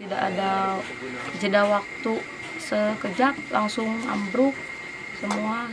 Tidak ada jeda waktu, sekejap langsung ambruk semua.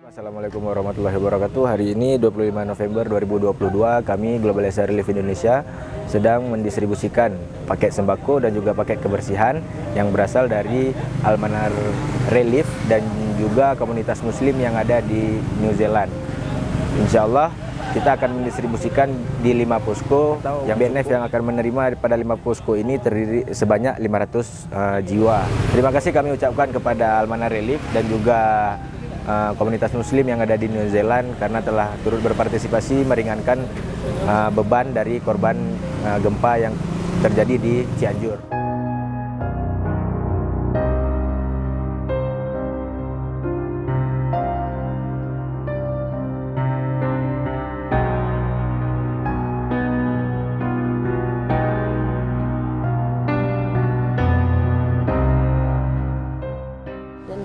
Assalamualaikum warahmatullahi wabarakatuh. Hari ini 25 November 2022 kami Global SR Relief Indonesia sedang mendistribusikan paket sembako dan juga paket kebersihan yang berasal dari Al-Manar Relief dan juga komunitas muslim yang ada di New Zealand. Insya Allah kita akan mendistribusikan di 5 posko yang BNF yang akan menerima pada 5 posko ini terdiri sebanyak 500 jiwa. Terima kasih kami ucapkan kepada Al-Manar Relief dan juga komunitas muslim yang ada di New Zealand karena telah turut berpartisipasi meringankan beban dari korban gempa yang terjadi di Cianjur.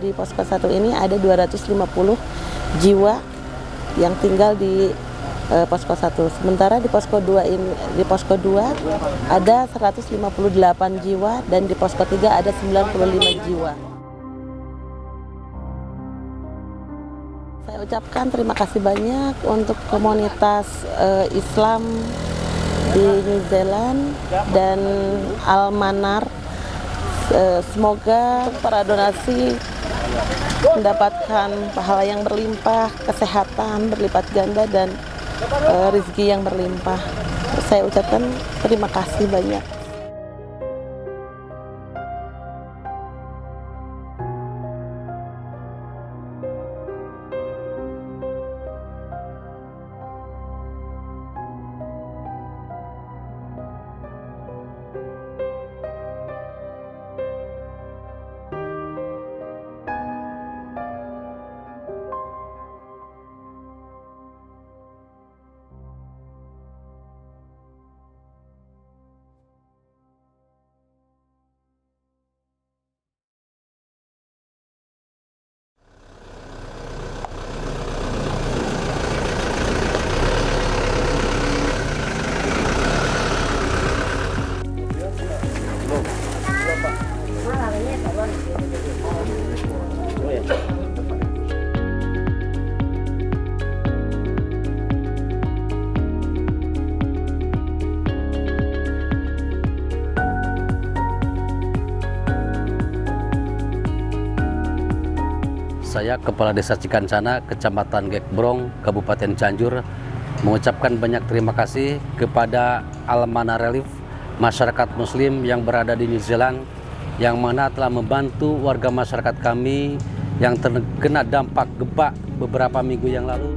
Di posko 1 ini ada 250 jiwa yang tinggal di posko 1. Sementara di posko 2 ada 158 jiwa dan di posko 3 ada 95 jiwa. Saya ucapkan terima kasih banyak untuk komunitas Islam di New Zealand dan Al-Manar. Semoga para donasi mendapatkan pahala yang berlimpah, kesehatan berlipat ganda, dan rezeki yang berlimpah. Saya ucapkan terima kasih banyak. Saya Kepala Desa Cikancana, Kecamatan Gekbrong, Kabupaten Cianjur, mengucapkan banyak terima kasih kepada Al-Manar Relief, masyarakat muslim yang berada di New Zealand, yang mana telah membantu warga masyarakat kami yang terkena dampak gempa beberapa minggu yang lalu.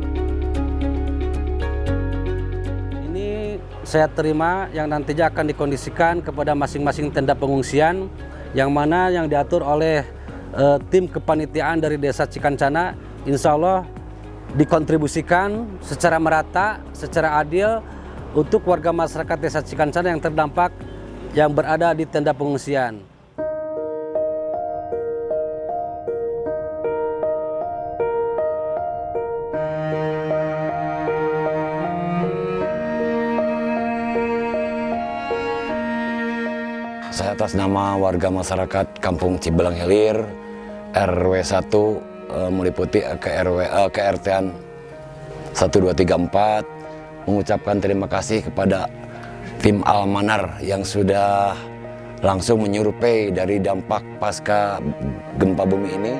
Ini saya terima yang nantinya akan dikondisikan kepada masing-masing tenda pengungsian, yang mana yang diatur oleh tim kepanitiaan dari Desa Cikancana, insya Allah dikontribusikan secara merata, secara adil untuk warga masyarakat Desa Cikancana yang terdampak yang berada di tenda pengungsian. Saya atas nama warga masyarakat Kampung Cibelang Hilir, RW 1 meliputi ke RT-an 1234, mengucapkan terima kasih kepada tim Al-Manar yang sudah langsung menyurvei dari dampak pasca gempa bumi ini.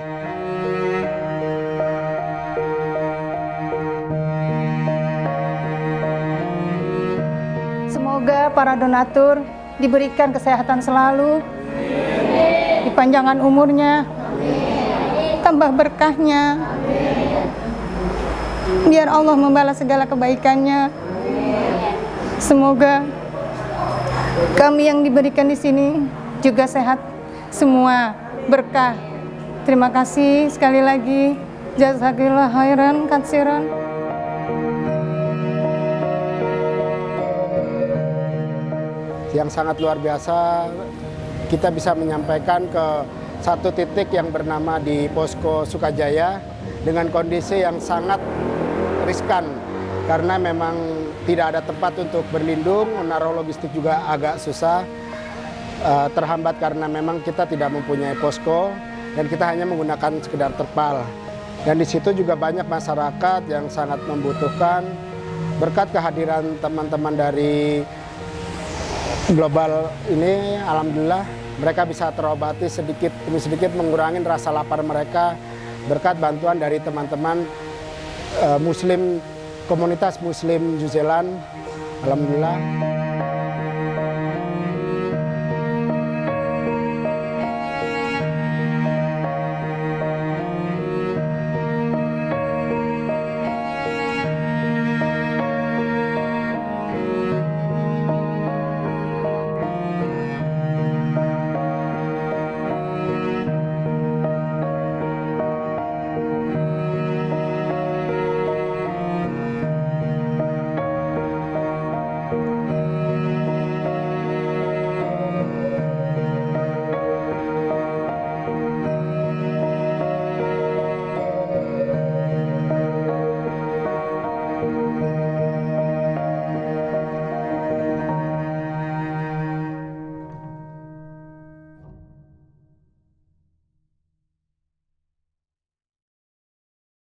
Semoga para donatur diberikan kesehatan selalu, dipanjangkan umurnya, tambah berkahnya, biar Allah membalas segala kebaikannya. Semoga kami yang diberikan di sini juga sehat semua, berkah. Terima kasih sekali lagi. Jazakillah khairan katsiran. Yang sangat luar biasa, kita bisa menyampaikan ke satu titik yang bernama di Posko Sukajaya dengan kondisi yang sangat riskan karena memang tidak ada tempat untuk berlindung, menaruh logistik juga agak susah, terhambat karena memang kita tidak mempunyai posko dan kita hanya menggunakan sekedar terpal. Dan di situ juga banyak masyarakat yang sangat membutuhkan. Berkat kehadiran teman-teman dari global ini, alhamdulillah mereka bisa terobati sedikit demi sedikit, mengurangi rasa lapar mereka berkat bantuan dari teman-teman Muslim, komunitas Muslim New Zealand. Alhamdulillah.